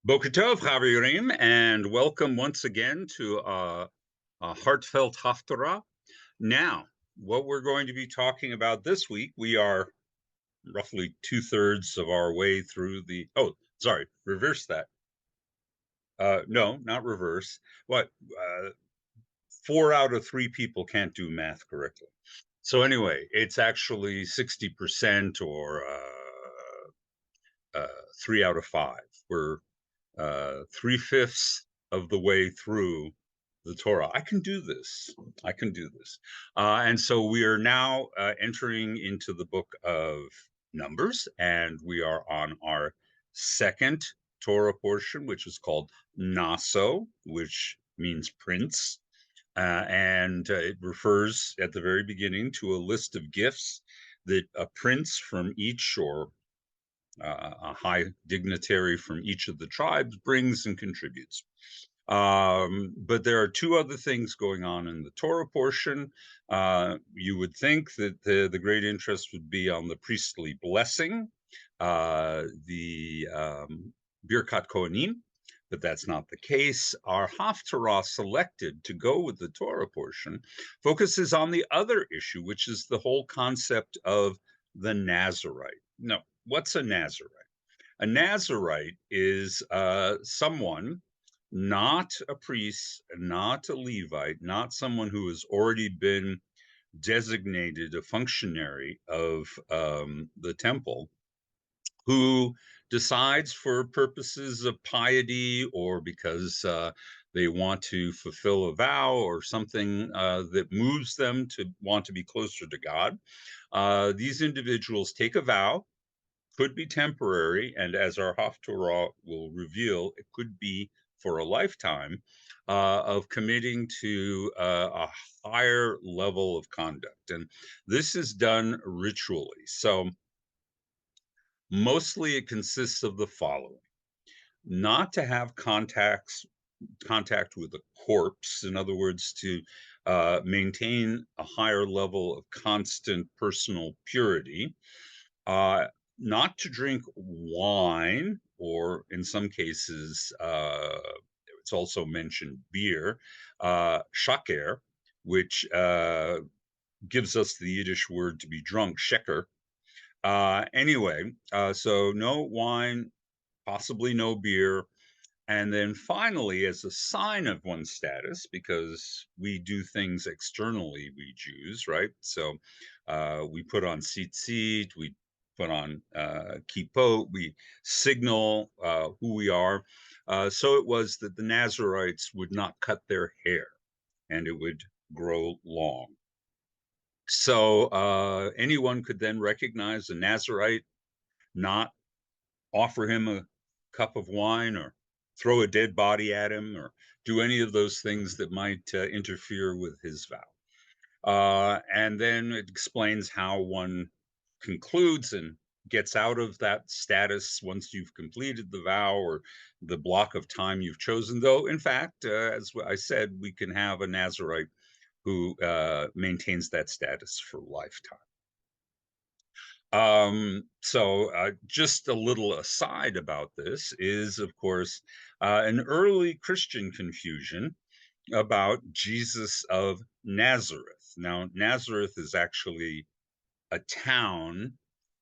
Boker Tov, Chavirim, and welcome once again to a Heartfelt Haftarah. Now, what we're going to be talking about this week, we are roughly two-thirds of our way through reverse that. No, not reverse. What? 4 out of 3 people can't do math correctly. So anyway, it's actually 60% or 3 out of 5. We're 3/5 of the way through the Torah. I can do this. I can do this. And so we are now entering into the book of Numbers, and we are on our second Torah portion, which is called Naso, which means prince. And it refers at the very beginning to a list of gifts that a prince from each or a high dignitary from each of the tribes brings and contributes. But there are 2 other things going on in the Torah portion. You would think that the great interest would be on the priestly blessing, the Birkat Kohanim, but that's not the case. Our Haftarah selected to go with the Torah portion focuses on the other issue, which is the whole concept of the Nazirite. No, what's a Nazirite? A Nazirite is someone, not a priest, not a Levite, not someone who has already been designated a functionary of the temple, who decides for purposes of piety or because they want to fulfill a vow or something that moves them to want to be closer to God. These individuals take a vow, could be temporary, and as our Haftarah will reveal, it could be for a lifetime of committing to a higher level of conduct. And this is done ritually. So mostly it consists of the following: not to have contact with a corpse, in other words, to maintain a higher level of constant personal purity, uh, not to drink wine, or in some cases, it's also mentioned beer, shaker, which gives us the Yiddish word to be drunk, sheker. So no wine, possibly no beer. And then finally, as a sign of one's status, because we do things externally, we Jews, right? So we put on tzitzit, we put on kippot, we signal who we are. So it was that the Nazirites would not cut their hair, and it would grow long. So anyone could then recognize a Nazirite, not offer him a cup of wine or throw a dead body at him or do any of those things that might interfere with his vow. And then it explains how one concludes and gets out of that status once you've completed the vow or the block of time you've chosen. Though, in fact, as I said, we can have a Nazirite who maintains that status for lifetime. Just a little aside about this is, of course, an early Christian confusion about Jesus of Nazareth. Now, Nazareth is actually a town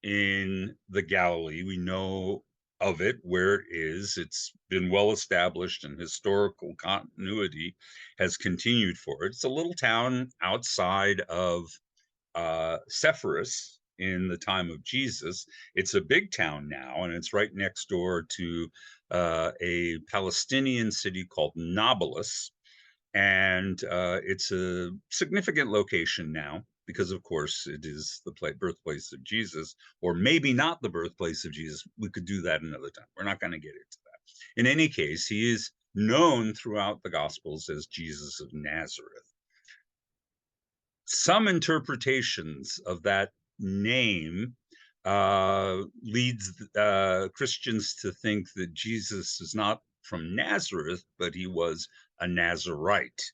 in the Galilee. We know of it where it is. It's been well established, and historical continuity has continued for it. It's a little town outside of Sepphoris in the time of Jesus. It's a big town now, and it's right next door to a Palestinian city called Nablus. And it's a significant location now because, of course, it is the birthplace of Jesus, or maybe not the birthplace of Jesus. We could do that another time. We're not going to get into that. In any case, he is known throughout the Gospels as Jesus of Nazareth. Some interpretations of that name leads Christians to think that Jesus is not from Nazareth, but he was a Nazirite.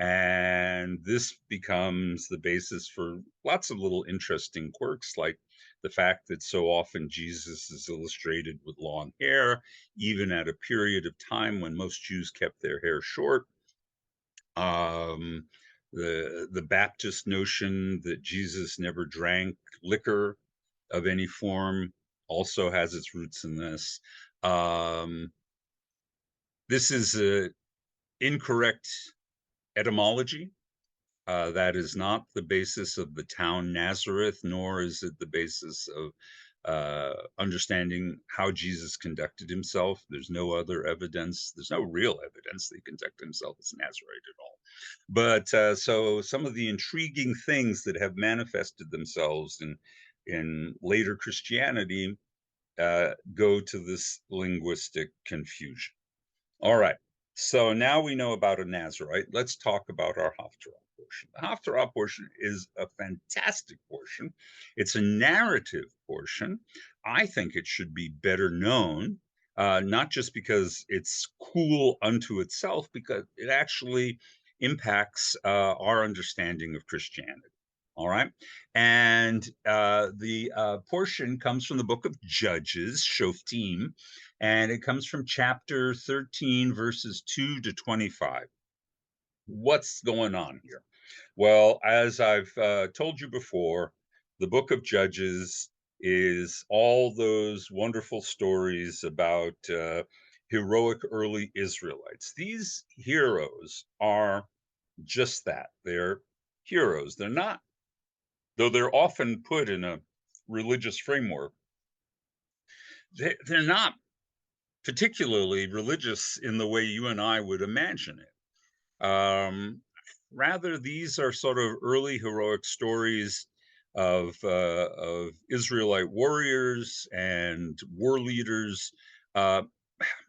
And this becomes the basis for lots of little interesting quirks, like the fact that so often Jesus is illustrated with long hair, even at a period of time when most Jews kept their hair short. Um, the Baptist notion that Jesus never drank liquor of any form also has its roots in this. Um, this is a incorrect etymology. That is not the basis of the town Nazareth, nor is it the basis of understanding how Jesus conducted himself. There's no other evidence. There's no real evidence that he conducted himself as a Nazarite at all. But so some of the intriguing things that have manifested themselves in later Christianity go to this linguistic confusion. All right. So now we know about a Nazarite. Let's talk about our Haftarah portion. The Haftarah portion is a fantastic portion. It's a narrative portion. I think it should be better known, not just because it's cool unto itself, because it actually impacts our understanding of Christianity. All right. And the portion comes from the book of Judges, Shoftim, and it comes from chapter 13, verses 2 to 25. What's going on here? Well, as I've told you before, the book of Judges is all those wonderful stories about heroic early Israelites. These heroes are just that. They're heroes. They're not, though they're often put in a religious framework, they're not particularly religious in the way you and I would imagine it. Rather, these are sort of early heroic stories of Israelite warriors and war leaders, uh,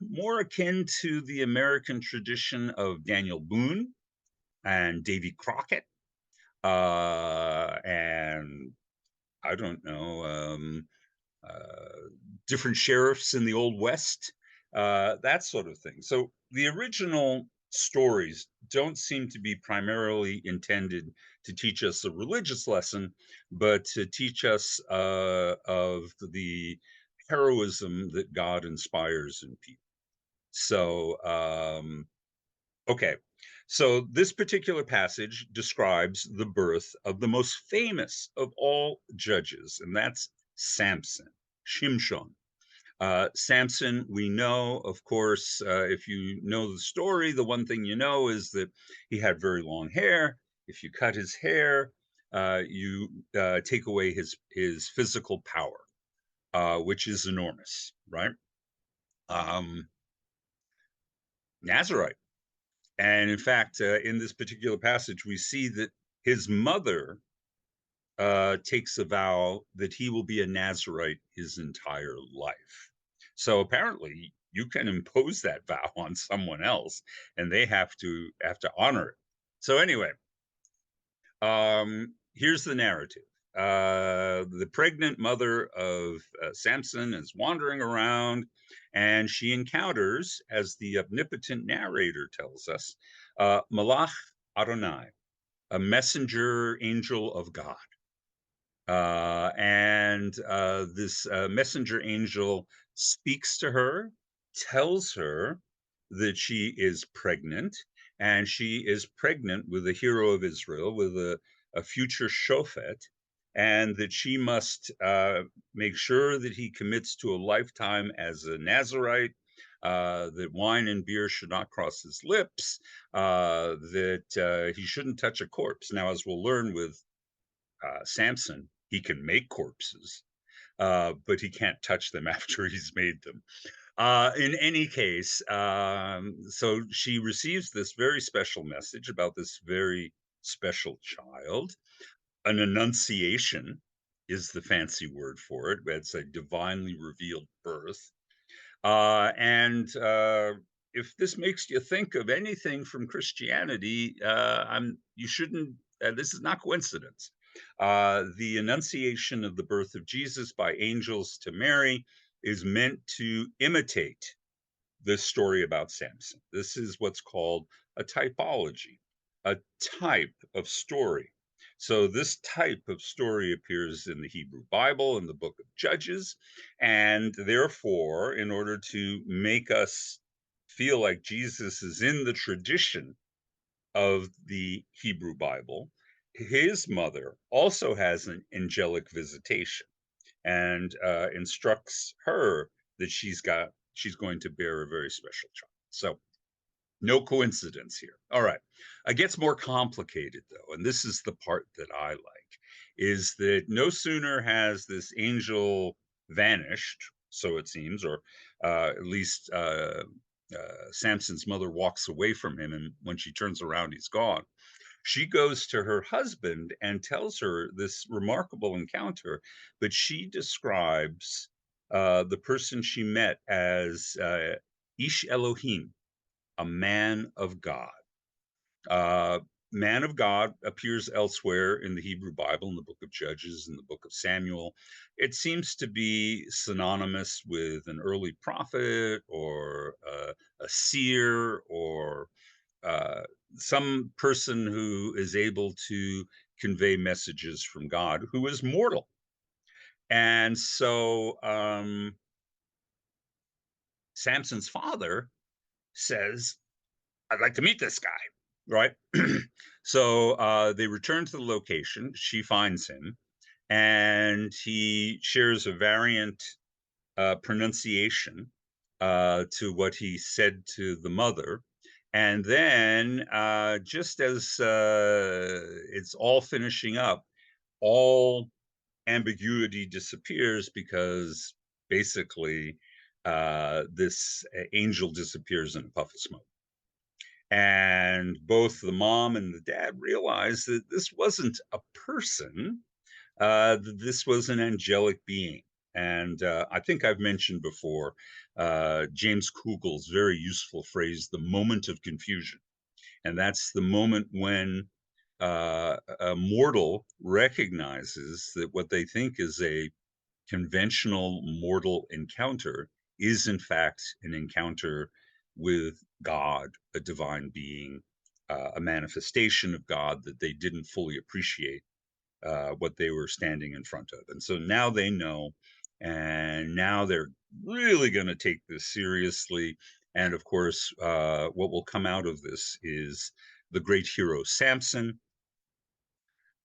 more akin to the American tradition of Daniel Boone and Davy Crockett, and I don't know, different sheriffs in the Old West, that sort of thing. So the original stories don't seem to be primarily intended to teach us a religious lesson, but to teach us of the heroism that God inspires in people. So, okay. So this particular passage describes the birth of the most famous of all judges, and that's Samson, Shimshon. Samson, we know, of course, if you know the story, the one thing you know is that he had very long hair. If you cut his hair, you take away his physical power, which is enormous, right? Um, Nazarite. And in fact, in this particular passage, we see that his mother takes a vow that he will be a Nazarite his entire life. So apparently, you can impose that vow on someone else, and they have to honor it. So anyway, here's the narrative. The pregnant mother of Samson is wandering around, and she encounters, as the omnipotent narrator tells us, Malach Adonai, a messenger angel of God. And this messenger angel speaks to her, tells her that she is pregnant, and she is pregnant with a hero of Israel, with a future shofet, and that she must make sure that he commits to a lifetime as a Nazarite, that wine and beer should not cross his lips, that he shouldn't touch a corpse. Now, as we'll learn with Samson, he can make corpses, but he can't touch them after he's made them. In any case, so she receives this very special message about this very special child. An annunciation is the fancy word for it. It's a divinely revealed birth. And if this makes you think of anything from Christianity, you shouldn't. This is not coincidence. The annunciation of the birth of Jesus by angels to Mary is meant to imitate this story about Samson. This is what's called a typology, a type of story. So this type of story appears in the Hebrew Bible, in the book of Judges, and therefore, in order to make us feel like Jesus is in the tradition of the Hebrew Bible, his mother also has an angelic visitation and instructs her that she's going to bear a very special child. So no coincidence here. All right. It gets more complicated though, and this is the part that I like, is that no sooner has this angel vanished, so it seems, or at least Samson's mother walks away from him, and when she turns around, he's gone. She goes to her husband and tells her this remarkable encounter, but she describes the person she met as Ish Elohim, a man of God. Uh, Man of God appears elsewhere in the Hebrew Bible, in the book of Judges, in the book of Samuel. It seems to be synonymous with an early prophet or a seer or uh, some person who is able to convey messages from God who is mortal. And so Samson's father says, I'd like to meet this guy, right? So they return to the location. She finds him, and he shares a variant pronunciation to what he said to the mother. And then, just as it's all finishing up, all ambiguity disappears because basically this angel disappears in a puff of smoke. And both the mom and the dad realize that this wasn't a person, this was an angelic being. And I think I've mentioned before James Kugel's very useful phrase, the moment of confusion. And that's the moment when a mortal recognizes that what they think is a conventional mortal encounter is, in fact, an encounter with God, a divine being, a manifestation of God that they didn't fully appreciate what they were standing in front of. And so now they know, and now they're really going to take this seriously. And of course, what will come out of this is the great hero Samson.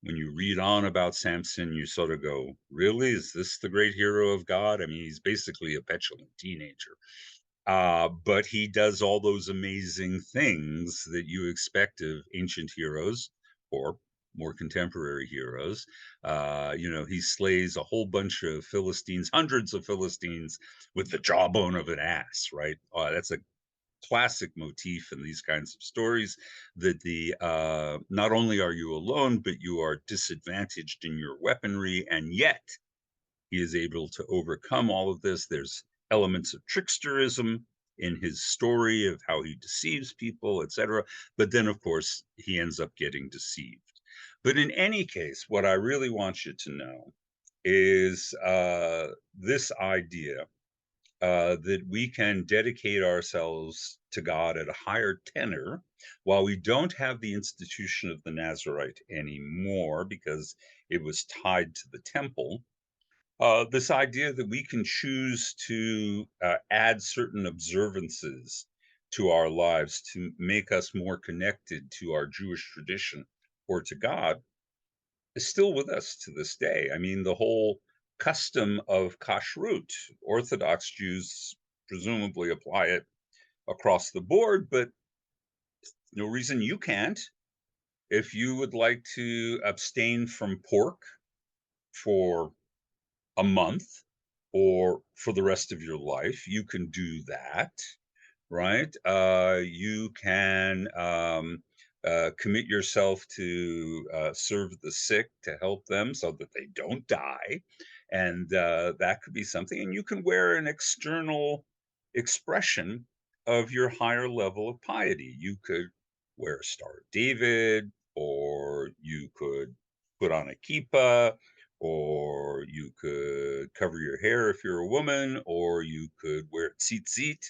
When you read on about Samson, you sort of go, really? Is this the great hero of God? I mean, he's basically a petulant teenager. But he does all those amazing things that you expect of ancient heroes or more contemporary heroes. He slays a whole bunch of Philistines, hundreds of Philistines, with the jawbone of an ass, right? That's a classic motif in these kinds of stories, that the not only are you alone, but you are disadvantaged in your weaponry, and yet he is able to overcome all of this. There's elements of tricksterism in his story of how he deceives people, etc. But then, of course, he ends up getting deceived. But in any case, what I really want you to know is this idea that we can dedicate ourselves to God at a higher tenor while we don't have the institution of the Nazarite anymore because it was tied to the temple. This idea that we can choose to add certain observances to our lives to make us more connected to our Jewish tradition or to God is still with us to this day. I mean, the whole custom of kashrut, Orthodox Jews presumably apply it across the board, but no reason you can't. If you would like to abstain from pork for a month or for the rest of your life, you can do that, right? You can commit yourself to serve the sick, to help them so that they don't die. And that could be something. And you can wear an external expression of your higher level of piety. You could wear a Star of David, or you could put on a kippah, or you could cover your hair if you're a woman, or you could wear tzitzit.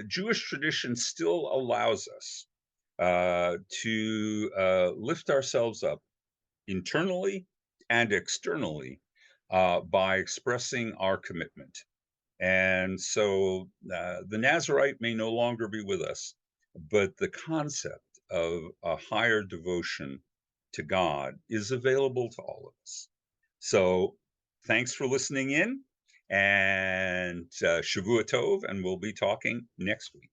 Jewish tradition still allows us to lift ourselves up internally and externally by expressing our commitment. And so the Nazarite may no longer be with us, but the concept of a higher devotion to God is available to all of us. So thanks for listening in, and Shavua Tov, and we'll be talking next week.